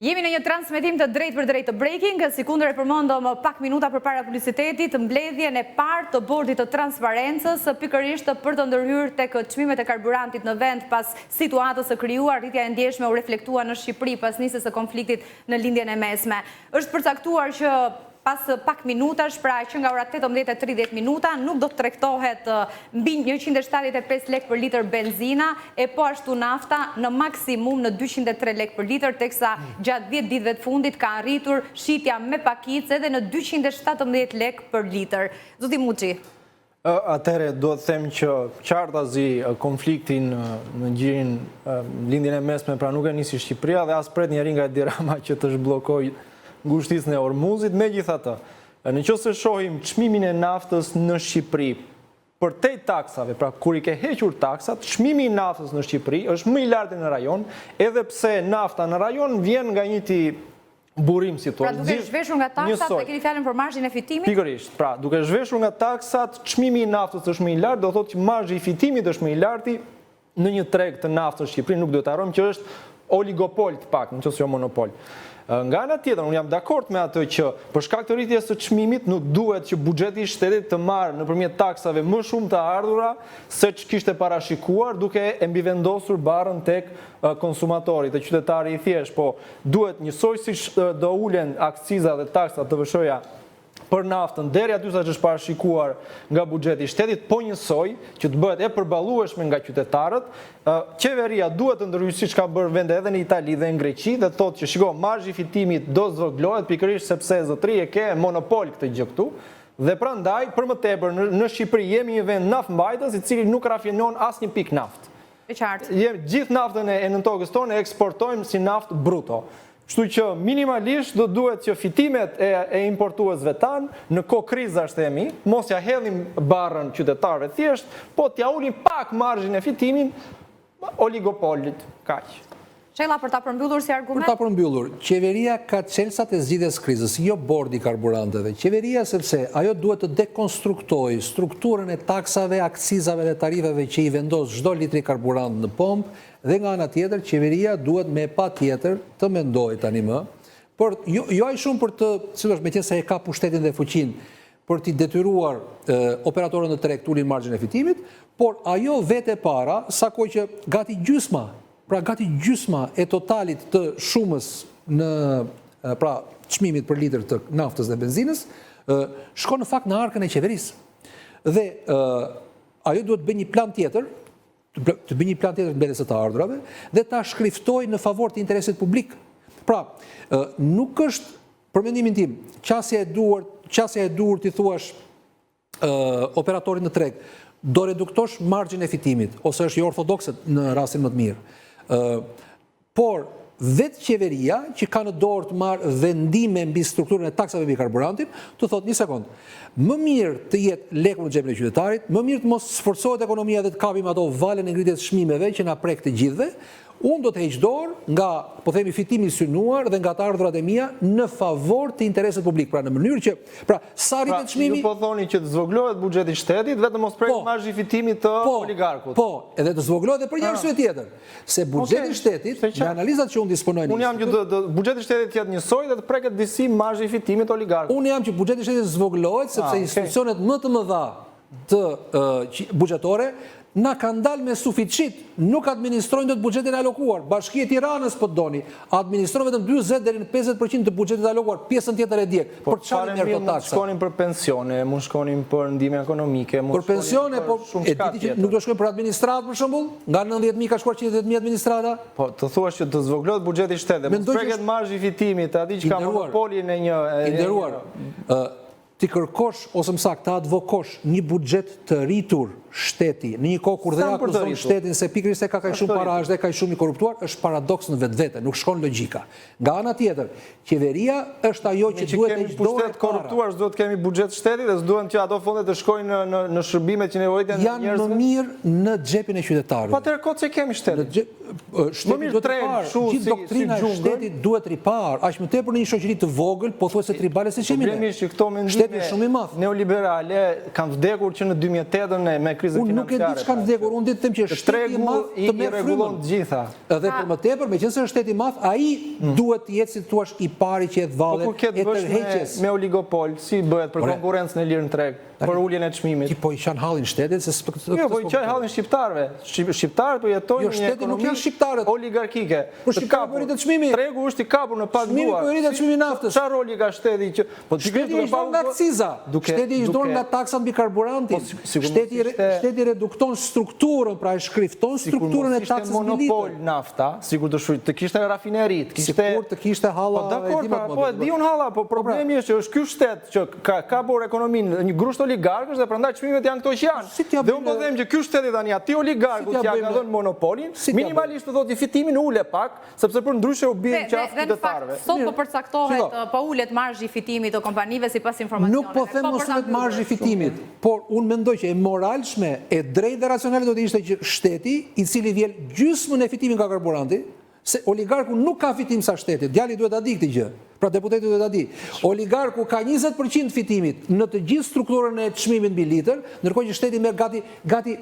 Jemi në një transmetim të drejt për drejt të breaking, si kundër e përmendëm pak minuta përpara publicitetit, mbledhjen e parë të bordit të transparencës, pikërisht për të ndërhyrë tek çmimet e karburantit në vend pas situatës së krijuar, rritja e ndjeshme u reflektua në Shqipëri pas nisjes së konfliktit në lindjen e mesme. Është përcaktuar që pas pak minutash, pra që nga ora 18:30 minuta, nuk do të tregtohet mbi 175 lek për litër benzina, e po ashtu nafta në maksimum në 203 lek për litër, teksa gjatë 10 ditëve të fundit ka arritur shitja me pakic edhe në 217 lek për litër. Zoti Muçi. Atëre, do të them që qartazi konfliktin në gjirin lindjen e mesme, pra nuk e nisi Shqipëria dhe as pret njeri nga Edi Rama që të zhbllokojë ngushtisën e Ormuzit. Megjithatë, nëse shohim çmimin e naftës në Shqipëri përtej taksave, pra kur i ke hequr taksat, çmimi i naftës në Shqipëri është më i lartë në rajon, edhe pse nafta në rajon vjen nga njëti burim situatë. Pra duke zhveshur nga taksat, e keni fjalën për marzhin e fitimit? Pikërisht, pra duke zhveshur nga taksat, çmimi i naftës është më i lartë, do thotë që marzhi i fitimit është më i lartë në një treg të naftës në Shqipëri, nuk duhet të harrojmë që është oligopol të pak, nëse jo monopol. Nga ana tjetër, unë jam dakord me atë që për shkak të rritjes së çmimit nuk duhet që buxheti i shtetit të marrë nëpërmjet taksave më shumë të ardhura se ç'kishte parashikuar, duke e mbivendosur barrën tek konsumatori, te qytetari i thjesht, po duhet njësoj siç do ulen akciza dhe taksat të VSH-ja për naftën deri aty sa që është parashikuar nga buxheti i shtetit, po njësoj që të bëhet e përballueshme nga qytetarët. Qeveria duhet të ndërhyjë siç ka bërë vende edhe në Itali dhe në Greqi dhe thotë që shiko, marzhi i fitimit do zvogëlohet pikërisht sepse zotëri e ke monopol këtë gjë këtu. Dhe prandaj, për më tepër, në Shqipëri jemi një vend naftmbajtës i cili nuk rafinon asnjë pikë naftë. E qartë. Gjithë naftën e nën tokës tonë e eksportojmë si naftë bruto. Kështu që minimalisht do duhet që fitimet e importuesve tanë në kohë krizash themi, mos ja hedhim barrën qytetarëve thjesht, po t'ja ulim pak marzhin e fitimin oligopolit, kaq. Shella, për ta përmbyllur si argument? Për ta përmbyllur, qeveria ka çelësat e zgjidhjes krizës, jo bordi karburanteve. Qeveria sepse ajo duhet të dekonstruktojë strukturën e taksave, akcizave dhe tarifeve që i vendos çdo litri karburant në pompë, dhe nga ana tjetër, qeveria duhet me pa tjetër të mendojë tani më, por jo ai shumë për të, sidosh meqense e ka pushtetin dhe fuqinë, për t'i detyruar operatorët në treg të ulin marzhin e fitimit, por ajo vete para, sa kohë që gati gjysma e totalit të shumës në pra çmimit për litër të naftës dhe benzinës, shkon në fakt në arkën e qeverisë. Dhe ajo duhet bëjë një plan tjetër, të bëjë një plan tjetër mbledhjes së të ardhurave dhe ta shkriftojë në favor të interesit publik. Pra, nuk është, për mendimin tim, qasja e duhur ti thuash operatorit në treg, do reduktosh marzhin e fitimit, ose është jo ortodokse në rastin më të mirë. Por vetë qeveria që ka në dorë të marrë vendime mbi strukturën e taksave mbi karburantin, të thotë një sekond, më mirë të jetë lekë në xhepin e qytetarit, më mirë të mos sforcohet ekonomia dhe të kapim ato valën e ngritjes çmimeve që na prek të gjithëve, unë do të heq dorë nga, po themi, fitimi i synuar dhe nga të ardhurat e mia në favor të interesit publik, pra në mënyrë që, pra sa rritet çmimi. Ju po thoni që të zvogëlohet buxheti i shtetit, vetëm mos prek marzhi i fitimit të oligarkut. Po, edhe të zvogëlohet edhe për një arsye tjetër, se buxheti i shtetit, me analizat që unë disponoj. Unë jam që buxheti i shtetit të jetë njësoj dhe të preket disi marzhi i fitimit të oligarkut. Unë jam që buxheti i shtetit zvogëlohet sepse institucionet më të mëdha të buxhetore na kanë dalë me suficit, nuk administrojnë dot buxhetin e alokuar. Bashkia e Tiranës po doni, administron vetëm 40 deri në 50% të buxhetit allokuar, pjesën tjetër e djeg. Për çfarë merr këto taksa? Shkonin për pensione, mund shkonin për ndihmë ekonomike, për pensione, po nuk do shkojnë për administratë për shembull? Nga 90.000 ka shkuar 180.000 administrata? Po, të thuash që të zvogëlohet buxheti i shtetit, mos preket marzhi i fitimit, aty që ka monopolin e një nderuar. Ti kërkosh, ose më saktë, ta advokosh një buxhet të rritur shteti, në një kohë kur dhe akuzon shtetin se pikërisht se ka kaq shumë para dhe kaq shumë i korruptuar, është paradoks në vetvete, nuk shkon logjika. Nga ana tjetër, qeveria është ajo që duhet të heqë dorë para. Korruptuar, s'do të kemi buxhet shteti dhe s'duhen që ato fonde të shkojnë në shërbimet që nevojiten njerëzve. Janë më mirë në xhepin e qytetarëve. Po atëherë kot se kemi shtetin. Shteti duhet të parë, gjithë doktrina e shtetit duhet ripar, aq më tepër në një shoqëri të vogël, pothuajse tribale siç jemi ne. Problemi është që këto mendime shtetje shumë i madh. Neoliberale kanë vdekur që në 2008 me krizën financiare. Unë nuk e di ç'kanë vdekur, unë di të them që shteti i madh të merr rregullon të gjitha. Edhe për më tepër, meqenëse është shteti i madh, ai duhet të jetë si thua i pari që e vallet e tërheqjes. Me oligopol, si bëhet për konkurrencën e lirë në treg, për uljen e çmimit. Ti po i qan hallin shtetit se jo, po i qan hallin shqiptarëve. Shqiptarët po jetojnë në një ekonomi oligarkike. Po shqiptarët po rritet çmimi. Tregu është i kapur në pak duar. Çmimi po rritet çmimi naftës. Çfarë roli ka shteti që po shteti i çdon nga akciza. Shteti i çdon nga taksa mbi karburantin. Shteti redukton strukturën, pra e shkrifton strukturën e taksës mbi litër. Monopol nafta, sikur të kishte rafinerit, sikur të kishte halla po e di un halla, po problemi është që është ky shtet që ka bërë ekonominë një grusht oligarkësh dhe prandaj çmimet janë këto që janë. Dhe unë po them që ky shteti tani aty oligarkut që ka dhënë monopolin, minimalisht do të fitimin ule pak, sepse për ndryshe u bie qafë qytetarëve. Sot po përcaktohet, po ulet marzhi i fitimit të kompanive sipas informacioneve. Nuk po them mos ulet marzhi i fitimit, por unë mendoj që e moralshme, e drejtë dhe racionale do të ishte që shteti, i cili vjen gjysmën e fitimin nga karburanti, se oligarku nuk ka fitim sa shtetit, djali duhet ta di këtë gjë. Pra deputeti duhet ta di. Oligarku ka 20% fitimit në të gjithë strukturën e çmimit mbi litër, ndërkohë që shteti merr gati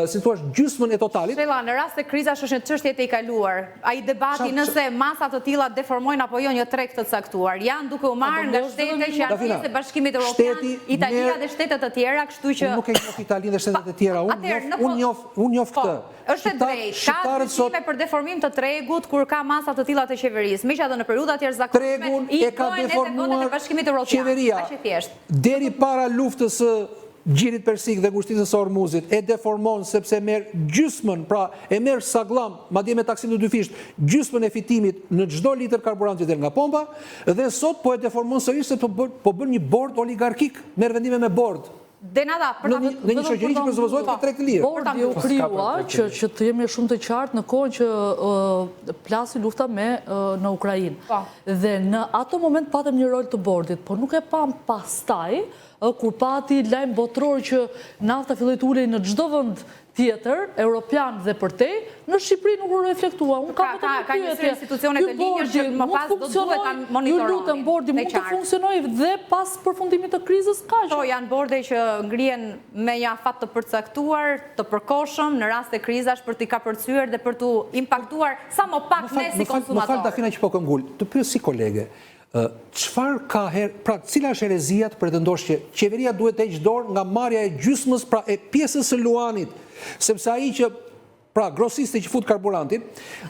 si thua gjysmën e totalit. Shella, në rast se krizash është një çështje e kaluar, ai debati nëse masa të tilla deformojnë apo jo një treg të caktuar, janë duke u marrë nga shtete që janë pjesë e Bashkimit Evropian, Italia dhe shtetet të tjera, kështu që nuk e njoh Italinë dhe shtetet e tjera, unë njoh këtë. Është e drejtë, ka dëshime për deformim të tregut kur ka masa të tilla të qeverisë, meqenëse në periudha të jashtëzakonshme e ka deformuar qeveria deri para luftës së Gjirit Persik dhe ngushtisës së Ormuzit, e deformon sepse merr gjysmën, pra e merr saglam, madje me taksim të dyfisht, gjysmën e fitimit në çdo litër karburanti del nga pompa, dhe sot po e deformon sërish se po bën një bord oligarkik, merr vendime me bord. Denada, në një shoqëri që përzozohet me treg të lirë. Bordi u krijuar që të jemi shumë të qartë në kohën që plasi lufta në Ukrainë. Dhe në ato moment patëm një rol të bordit, por nuk e pam pastaj kur pati lajm botror që nafta filloi të ulej në çdo vend tjetër, europian dhe përtej, në Shqipëri nuk u reflektua. Unë kam ka një sërë institucione të linjës që më pas do duhet ta monitoroni. Ju lutem, bordi mund të funksionojë dhe pas përfundimit të krizës kaq. To janë borde që ngrihen me një afat të përcaktuar, të përkohshëm në rast të krizash për t'i kapërcyer dhe për t'u impaktuar sa më pak ne si konsumatorë. Më fal Dafina që po këngul, të pyes si kolege. Çfarë ka pra cila është herezia të pretendosh që qeveria duhet të heqë dorë nga marrja e gjysmës, pra e pjesës së Luanit, sepse ai që pra grosisti që fut karburantin,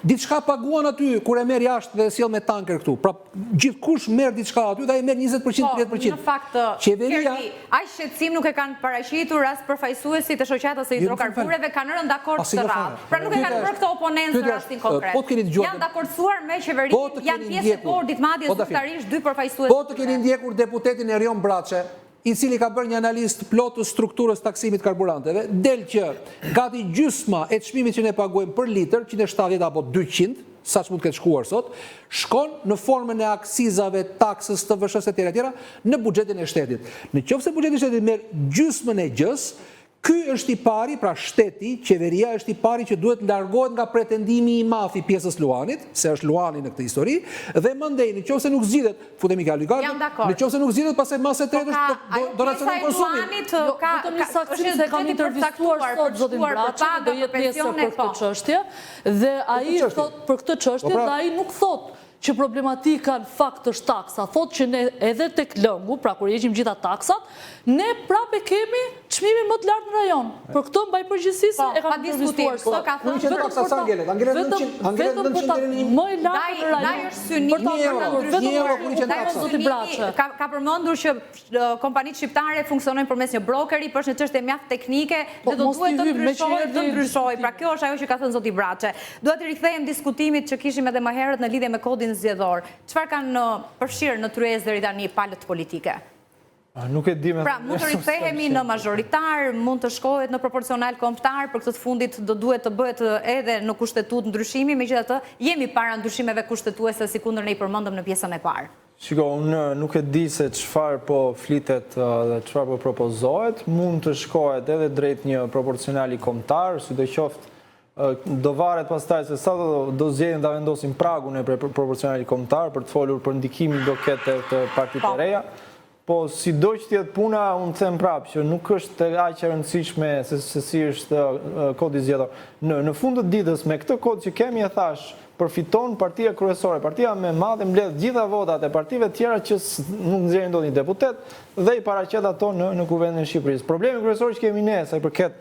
diçka paguan aty kur e merr jashtë dhe sjell me tanker këtu. Pra gjithkush merr diçka aty dhe ai merr 20%, 30%. Në fakt, qeveria aq shqetësim nuk e kanë paraqitur as përfaqësuesit e shoqatës së hidrokarbureve, kanë rënë dakord të radhë. Pra nuk e kanë bërë këtë oponencë në rastin konkret. Janë dakordsuar me qeverinë, janë pjesë e bordit, madje zyrtarisht dy përfaqësues. Po të keni ndjekur deputetin Erion Braçe, i cili ka bërë një analizë plot të strukturës taksimit karburanteve, del që gati gjysma e çmimit që ne paguajmë për litër, 170 apo 200, sa që mund të ketë shkuar sot, shkon në formën e aksizave, taksës, të vëshës e tjera, në buxhetin e shtetit. Në qoftë se buxheti i shtetit merr gjysmën e gjës, ky është i pari, pra shteti, qeveria është i pari që duhet largohet nga pretendimi i mafi pjesës Luanit, se është Luani në këtë histori, dhe mëndej, në qoftë se nuk zgjidhet, futemi ka oligarkët, në qoftë se nuk zgjidhet, pastaj masa e tretë është donacioni konsumit. Vetëm një saksim se kam intervistuar sot zotin Braçe, do jetë pjesë për këtë çështje, dhe ai thot për këtë çështje dhe ai nuk thot që problematika në fakt është taksa, thot që ne edhe tek lëngu, pra kur heqim gjitha taksat, ne prape kemi çmimin më të lartë në rajon. Për këtë mbaj përgjegjësisë e kam diskutuar sot. Vetëm më e lartë në rajon. Ka përmendur që kompanitë shqiptare funksionojnë përmes një brokeri, për është një çështje mjaft teknike dhe do duhet të ndryshojë. Pra kjo është ajo që ka thënë zoti Braçe. Duhet të rikthehem diskutimit që kishim edhe më herët në lidhje me kodin zgjedhor. Çfarë kanë përfshirë në tryezë deri tani palët politike? Nuk e di me... Pra, mund të rikthehemi në mazhoritar, mund të shkohet në proporcional kombëtar, për këtë të fundit do duhet të bëhet edhe në kushtetut ndryshimi, megjithatë jemi para ndryshimeve kushtetuese si kundër ne I përmendëm në pjesën e parë. Shiko, unë nuk e di se çfarë po flitet dhe çfarë po propozohet, mund të shkohet edhe drejt një proporcionali kombëtar, sidoqoftë do varet pastaj se sa do zgjedhin ta vendosin pragun e proporcionalit kombëtar për të folur për ndikimin do ketë të partitë e reja. po si do që tjetë puna, unë them prapë që nuk është aq e rëndësishme se si është kodi zgjedhor. Në fund të ditës, me këtë kod që kemi e thash, përfiton partia kryesore, partia me madhe mbledh gjitha votat e partive tjera që nuk nxjerrin dot një deputet dhe i paraqet ato në Kuvendin e Shqipërisë. Problemi kryesor që kemi ne sa i përket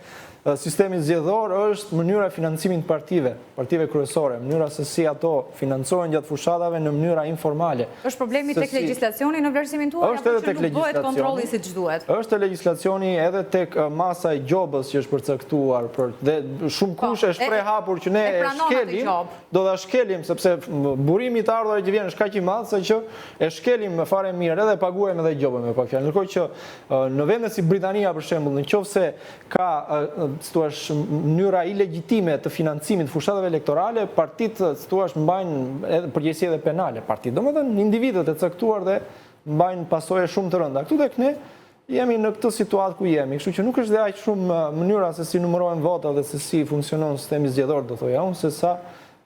sistemi zgjedhor është mënyra e financimit të partive kryesore, mënyra se si ato financohen gjatë fushatave në mënyra informale. Është problemi tek legjislacioni në vlerësimin tuaj apo që nuk bëhet kontrolli siç duhet? Është legjislacioni edhe tek masa e gjobës që është përcaktuar dhe shumë kush e shpreh hapur që ne e shkelim, do ta shkelim sepse burimi të ardhurave që vjen është kaq i madh sa që e shkelim me fare mirë edhe paguajmë edhe gjobën me pak fjalë. Ndërkohë që në vende si Britania për shembull, nëse ka mënyra ilegjitime të financimit fushatave elektorale, partitë mbajnë edhe përgjegjësi edhe penale. Partitë, domethënë individët e caktuar dhe mbajnë pasoje shumë të rënda. Këtu tek ne jemi në këtë situatë ku jemi, kështu që nuk është dhe aq shumë mënyra se si numërohen votat dhe se si funksionon sistemi zgjedhor, do thoja unë, se sa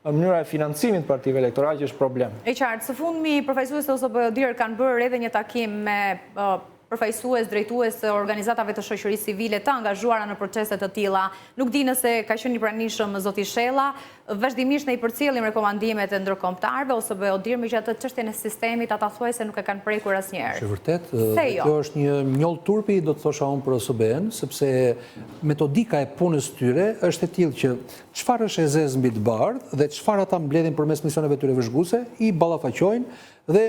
mënyra e financimit partive elektorale që është problem. E qartë, së fundmi përfaqësuesit ose BODIR kanë bërë edhe një takim me përfaqësues, drejtues të organizatave të shoqërisë civile të angazhuara në procese të tilla. Nuk di nëse ka qenë i pranishëm zoti Shella, vazhdimisht ne i përcjellim rekomandimet e ndërkombëtarëve ose BODIR me gjatë çështjen e sistemit, ata thuajse se nuk e kanë prekur asnjëherë. Është vërtet, kjo është një njoll turpi, do të thosha unë për OSBE-n, sepse metodika e punës tyre është e tillë që çfarë është e zezë mbi të bardhë dhe çfarë ata mbledhin përmes misioneve tyre vëzhguese, i ballafaqojnë dhe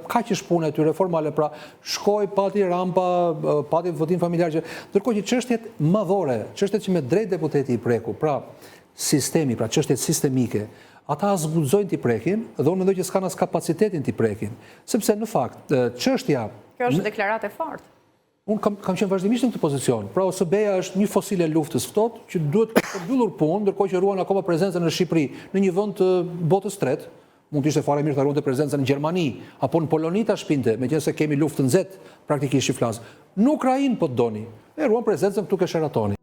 ka që shpune e tyre formale, pra shkoj, pati rampa, pati votim familjar, ndërkohë që çështjet madhore, çështjet që me drejt deputeti i preku, pra sistemi, pra çështjet sistemike, ata zguxojnë t'i prekin dhe unë mendoj që s'kan as kapacitetin t'i prekin, sepse në fakt çështja. Kjo është deklaratë e fortë. Unë kam qenë vazhdimisht në këtë pozicion. Pra OSBE-ja është një fosil e luftës ftohtë që duhet të mbyllur punë, ndërkohë që ruan akoma prezencën në Shqipëri, në një vend të botës tretë. Mund të ishte fare mirë të ruante prezencën në Gjermani apo në Poloni ta shpinte, megjithëse kemi luftë nxehtë praktikisht i flas. Në Ukrainë po doni. E ruan prezencën këtu ke Sheratoni.